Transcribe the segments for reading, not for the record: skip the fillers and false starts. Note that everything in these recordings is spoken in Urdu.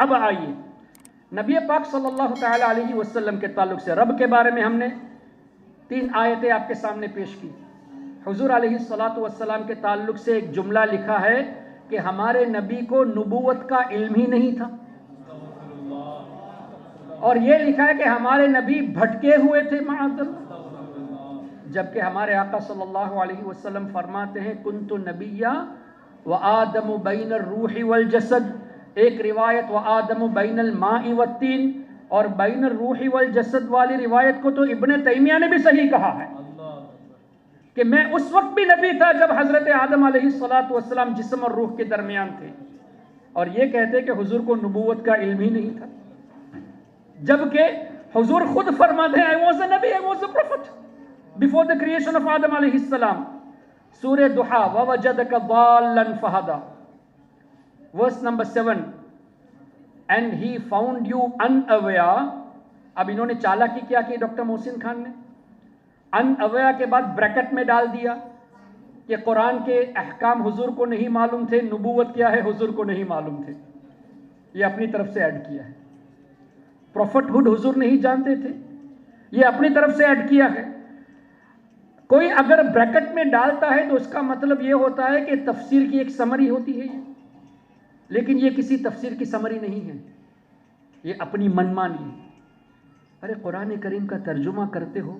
اب آئیے نبی پاک صلی اللہ تعالی علیہ وسلم کے تعلق سے رب کے بارے میں ہم نے 3 آیتیں آپ کے سامنے پیش کی. حضور علیہ الصلاۃ والسلام کے تعلق سے ایک جملہ لکھا ہے کہ ہمارے نبی کو نبوت کا علم ہی نہیں تھا، اور یہ لکھا ہے کہ ہمارے نبی بھٹکے ہوئے تھے معاذ اللہ، جبکہ ہمارے آقا صلی اللہ علیہ وسلم فرماتے ہیں کنت نبیا وآدم بین الروح والجسد. ایک روایت وآدم بین الماء والطین، اور بین الروح والجسد والی روایت کو تو ابن تیمیہ نے بھی صحیح کہا ہے کہ میں اس وقت بھی نبی تھا جب حضرت آدم علیہ السلام جسم اور روح کے درمیان تھے، اور یہ کہتے کہ حضور کو نبوت کا علم ہی نہیں تھا، جبکہ حضور خود فرماتے ہیں I was a Nabi, I was a prophet before the creation of Adam علیہ السلام. سورہ دحا وَوَجَدَكَ ضَالًّا فَهَدَى verse number 7 and he found you unaware. اب انہوں نے چالاکی کیا کہ ڈاکٹر محسن خان نے unaware کے بعد بریکٹ میں ڈال دیا کہ قرآن کے احکام حضور کو نہیں معلوم تھے، نبوت کیا ہے حضور کو نہیں معلوم تھے. یہ اپنی طرف سے ایڈ کیا ہے. پروفٹ ہوڈ حضور نہیں جانتے تھے، یہ اپنی طرف سے ایڈ کیا ہے. کوئی اگر بریکٹ میں ڈالتا ہے تو اس کا مطلب یہ ہوتا ہے کہ تفسیر کی ایک سمری ہوتی ہے، لیکن یہ کسی تفسیر کی سمری نہیں ہے، یہ اپنی منمانی. ارے قرآن کریم کا ترجمہ کرتے ہو،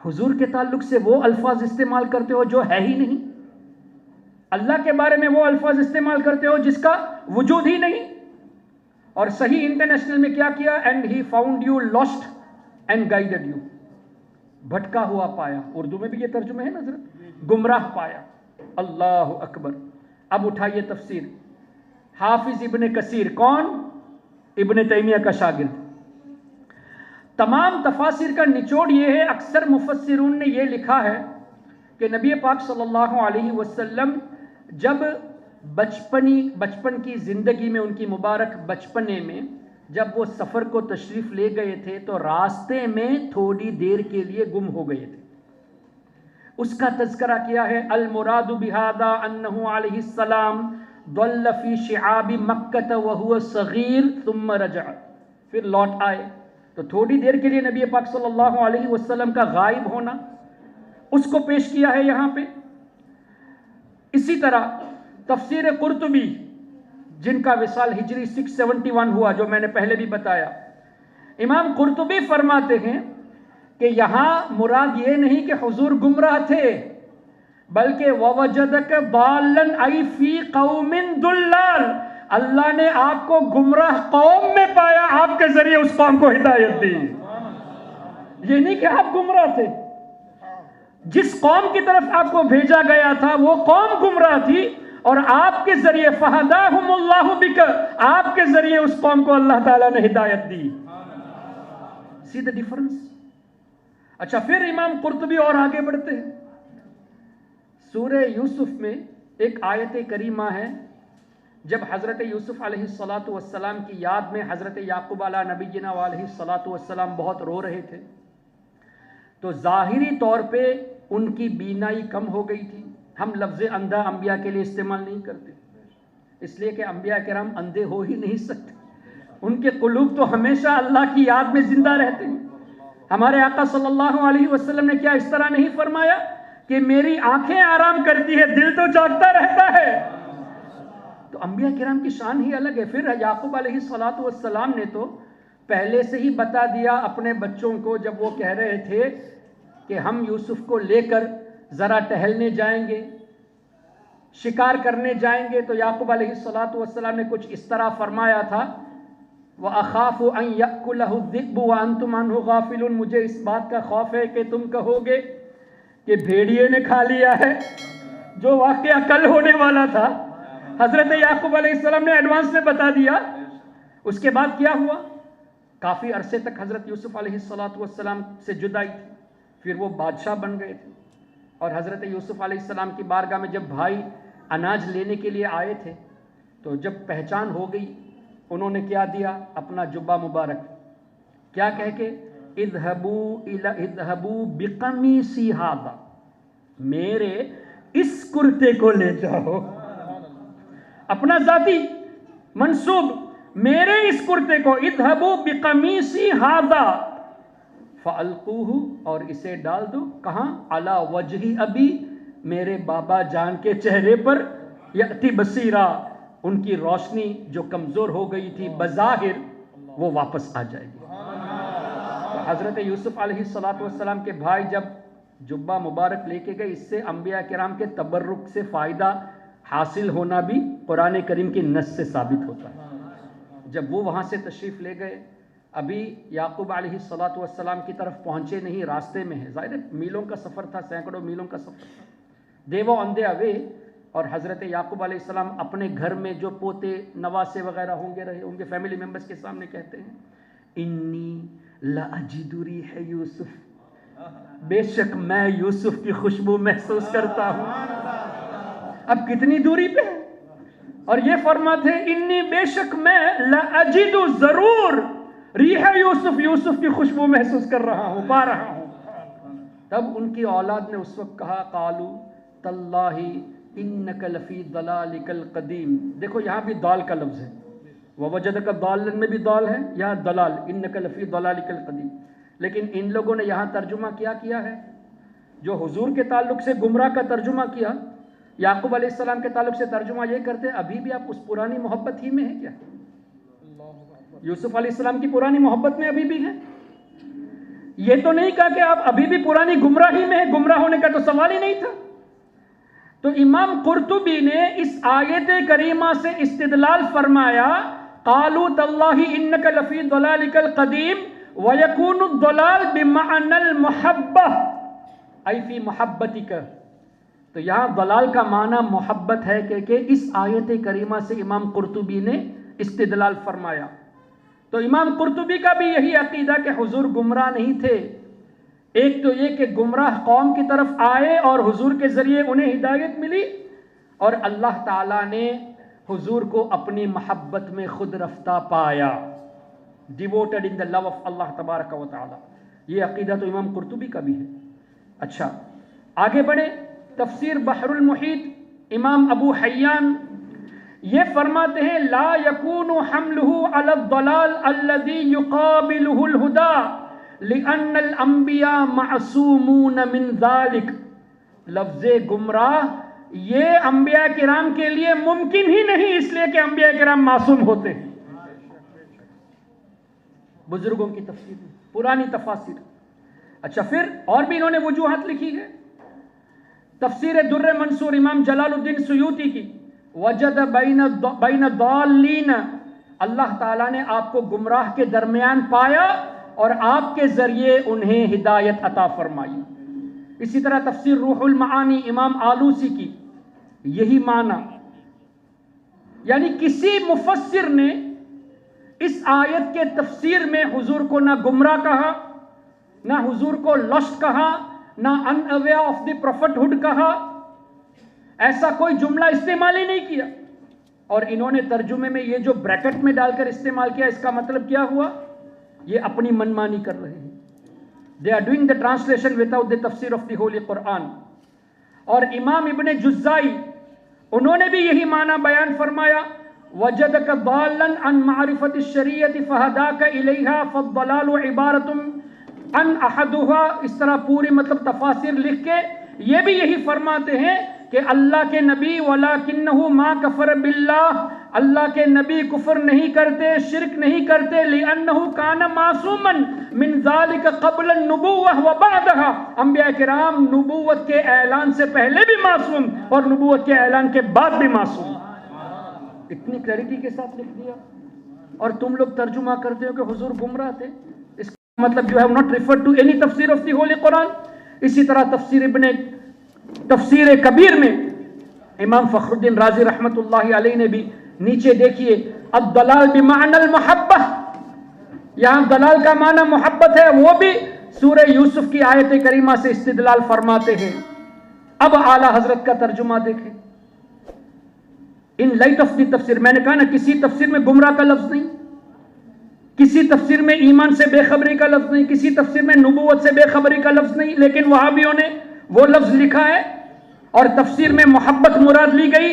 حضور کے تعلق سے وہ الفاظ استعمال کرتے ہو جو ہے ہی نہیں، اللہ کے بارے میں وہ الفاظ استعمال کرتے ہو جس کا وجود ہی نہیں. اور صحیح انٹرنیشنل میں کیا کیا؟ And he found you lost and guided you. بھٹکا ہوا پایا، اردو میں بھی یہ ترجمہ ہے نا حضرت، گمراہ پایا. اللہ اکبر. اب اٹھائیے تفسیر. حافظ ابن کثیر کون؟ ابن تیمیہ کا شاگرد. تمام تفاسیر کا نچوڑ یہ ہے، اکثر مفسرون نے یہ لکھا ہے کہ نبی پاک صلی اللہ علیہ وسلم جب بچپن کی زندگی میں، ان کی مبارک بچپنے میں جب وہ سفر کو تشریف لے گئے تھے تو راستے میں تھوڑی دیر کے لیے گم ہو گئے تھے. اس کا تذکرہ کیا ہے المراد بہذا انہ علیہ السلام ضل فی شعاب مکہ وہو صغیر ثم رجع، پھر لوٹ آئے. تو تھوڑی دیر کے لیے نبی پاک صلی اللہ علیہ وسلم کا غائب ہونا، اس کو پیش کیا ہے یہاں پہ. اسی طرح تفسیر قرطبی جن کا وصال ہجری 671 ہوا، جو میں نے پہلے بھی بتایا، امام قرطبی فرماتے ہیں کہ یہاں مراد یہ نہیں کہ حضور گمراہ تھے، بلکہ وَوَجَدَكَ ضَالًّا أَيْ فِي قَوْمٍ ضُلَّالٍ، اللہ نے آپ کو گمراہ قوم میں پایا، آپ کے ذریعے اس قوم کو ہدایت دی. یہ نہیں کہ آپ گمراہ تھے، جس قوم کی طرف آپ کو بھیجا گیا تھا وہ قوم گمراہ تھی، اور آپ کے ذریعے فَهَدَاهُمُ اللَّهُ بِكَ، آپ کے ذریعے اس قوم کو اللہ تعالیٰ نے ہدایت دی. See the difference؟ اچھا، پھر امام قرطبی اور آگے بڑھتے ہیں. سورہ یوسف میں ایک آیت کریمہ ہے، جب حضرت یوسف علیہ السلام کی یاد میں حضرت یعقوب علیہ نبینا علیہ السلام بہت رو رہے تھے، تو ظاہری طور پہ ان کی بینائی کم ہو گئی تھی. ہم لفظ اندھا انبیاء کے لیے استعمال نہیں کرتے، اس لیے کہ انبیاء کرام اندھے ہو ہی نہیں سکتے، ان کے قلوب تو ہمیشہ اللہ کی یاد میں زندہ رہتے ہیں. ہمارے آقا صلی اللہ علیہ وسلم نے کیا اس طرح نہیں فرمایا کہ میری آنکھیں آرام کرتی ہے، دل تو جاگتا رہتا ہے؟ تو انبیاء کرام کی شان ہی الگ ہے. پھر یعقوب علیہ السلام نے تو پہلے سے ہی بتا دیا اپنے بچوں کو، جب وہ کہہ رہے تھے کہ ہم یوسف کو لے کر ذرا ٹہلنے جائیں گے، شکار کرنے جائیں گے، تو یعقوب علیہ السلام نے کچھ اس طرح فرمایا تھا وَأَخَافُ أَن يَأْكُلَهُ الذِّئْبُ وَأَنْتُمْ عَنْهُ غَافِلُونَ، مجھے اس بات کا خوف ہے کہ تم کہو گے کہ بھیڑیے نے کھا لیا ہے، جو واقعہ کل ہونے والا تھا حضرت یعقوب علیہ السلام نے ایڈوانس میں بتا دیا. اس کے بعد کیا ہوا؟ کافی عرصے تک حضرت یوسف علیہ السلام سے جدائی تھی، پھر وہ بادشاہ بن گئے تھے. اور حضرت یوسف علیہ السلام کی بارگاہ میں جب بھائی اناج لینے کے لیے آئے تھے تو جب پہچان ہو گئی، انہوں نے کیا دیا؟ اپنا جبہ مبارک. کیا کہہ کے؟ اذهبوا بقمیصی ھذا، میرے اس کرتے کو لے جاؤ. اپنا ذاتی منسوب میرے اس کرتے کو اذهبوا بقمیصی ھذا فالقوہ، اور اسے ڈال دو کہاں؟ علی وجہ ابی، میرے بابا جان کے چہرے پر، یأتی بصیرا، ان کی روشنی جو کمزور ہو گئی تھی بظاہر وہ واپس آ جائے گی۔ تو حضرت یوسف علیہ السلام کے بھائی جب جبہ مبارک لے کے گئے، اس سے انبیاء کرام کے تبرک سے فائدہ حاصل ہونا بھی قرآن کریم کی نص سے ثابت ہوتا ہے۔ جب وہ وہاں سے تشریف لے گئے، ابھی یعقوب علیہ السلام کی طرف پہنچے نہیں، راستے میں ہے، ظاہر میلوں کا سفر تھا، سینکڑوں میلوں کا سفر تھا، دے وہ آن دے اوے، اور حضرت یعقوب علیہ السلام اپنے گھر میں جو پوتے نواسے وغیرہ ہوں گے فیملی ممبرز کے سامنے کہتے ہیں انی لاجد ریح یوسف، بے شک میں یوسف کی خوشبو محسوس کرتا ہوں۔ اب کتنی دوری پہ ہے، اور یہ فرماتے ہیں انی بے شک میں لاجد ضرور ریح یوسف، یوسف کی خوشبو محسوس کر رہا ہوں، پا رہا ہوں۔ تب ان کی اولاد نے اس وقت کہا قالو تاللہ انک لفی ضلالک القدیم، دیکھو یہاں بھی دال کا لفظ ہے، ووجدک ضالا میں بھی دال ہے، یہاں دلال، انک لفی ضلالک القدیم، لیکن ان لوگوں نے یہاں ترجمہ کیا ہے، جو حضور کے تعلق سے گمراہ کا ترجمہ کیا، یعقوب علیہ السلام کے تعلق سے ترجمہ یہ کرتے ابھی بھی آپ اس پرانی محبت ہی میں ہیں کیا؟ یوسف علیہ السلام کی پرانی محبت میں ابھی بھی ہیں؟ یہ تو نہیں کہا کہ آپ ابھی بھی پرانی گمراہی میں ہیں، گمراہ ہونے کا تو سوال ہی نہیں تھا۔ تو امام قرطبی نے اس آیت کریمہ سے استدلال فرمایا قالوا تاللہ انک لفی ضلالک القدیم ویکون الضلال بمعنی المحبہ ای فی محبتک، تو یہاں ضلال کا معنی محبت ہے کہ اس آیت کریمہ سے امام قرطبی نے استدلال فرمایا۔ تو امام قرطبی کا بھی یہی عقیدہ کہ حضور گمراہ نہیں تھے، ایک تو یہ کہ گمراہ قوم کی طرف آئے اور حضور کے ذریعے انہیں ہدایت ملی، اور اللہ تعالیٰ نے حضور کو اپنی محبت میں خود رفتہ پایا، ڈیووٹڈ ان دا لو آف اللہ تبارک و تعالی۔ یہ عقیدہ تو امام قرطبی کا بھی ہے۔ اچھا آگے بڑھیں، تفسیر بحر المحیط امام ابو حیان یہ فرماتے ہیں لا یکون حملہ علی الضلال الذی یقابلہ الہدی لأن الانبیاء معصومون من ذلک، لفظ گمراہ یہ انبیاء کرام کے لیے ممکن ہی نہیں، اس لیے کہ انبیاء کرام معصوم ہوتے ہیں۔ بزرگوں کی تفسیر میں پرانی تفاسیر۔ اچھا پھر اور بھی انہوں نے وجوہات لکھی ہے، تفسیر در منصور امام جلال الدین سیوطی کی وجد بین ضالین، اللہ تعالیٰ نے آپ کو گمراہ کے درمیان پایا اور آپ کے ذریعے انہیں ہدایت عطا فرمائی۔ اسی طرح تفسیر روح المعانی امام آلوسی کی یہی معنی، یعنی کسی مفسر نے اس آیت کے تفسیر میں حضور کو نہ گمراہ کہا، نہ حضور کو لسٹ کہا، نہ unaware of the prophethood کہا، ایسا کوئی جملہ استعمال ہی نہیں کیا۔ اور انہوں نے ترجمے میں یہ جو بریکٹ میں ڈال کر استعمال کیا، اس کا مطلب کیا ہوا؟ یہ اپنی منمانی کر رہے ہیں، they are doing the translation without the tafsir of the holy Quran۔ اور امام ابن جزائی انہوں نے بھی یہی معنی بیان فرمایا وجدک ضالا عن معرفت الشریعت فہداک الیہا فالضلال عبارت عن احدها، اس طرح پوری مطلب تفاسیر لکھ کے یہ بھی یہی فرماتے ہیں کہ اللہ کے نبی وَلَكِنَّهُ مَا كَفَرَ بِاللَّهِ، اللہ کے نبی کفر نہیں کرتے، شرک نہیں کرتے، لِأَنَّهُ كَانَ مَعْصُومًا مِنْ ذَلِكَ قَبْلَ النُّبُوَّةِ وَبَعْدَهَا، انبیاء کرام نبوت کے اعلان سے پہلے بھی معصوم اور نبوت کے اعلان کے بعد بھی معصوم۔ اتنی کلیئرٹی کے ساتھ لکھ دیا، اور تم لوگ ترجمہ کرتے ہو کہ حضور گمراہ تھے، اس کا مطلب you have not referred to any تفسیر of the holy Quran۔ اسی طرح تفسیر کبیر میں امام فخر الدین رازی رحمت اللہ علیہ نے بھی نیچے دیکھیے الضلال بمعنی المحبہ، یہاں دلال کا معنی محبت ہے، وہ بھی سورہ یوسف کی آیت کریمہ سے استدلال فرماتے ہیں۔ اب اعلیٰ حضرت کا ترجمہ دیکھیں ان لائٹ آف دی تفسیر۔ میں نے کہا نا کسی تفسیر میں گمراہ کا لفظ نہیں، کسی تفسیر میں ایمان سے بے خبری کا لفظ نہیں، کسی تفسیر میں نبوت سے بے خبری کا لفظ نہیں، لیکن وہابیوں نے وہ لفظ لکھا ہے اور تفسیر میں محبت مراد لی گئی،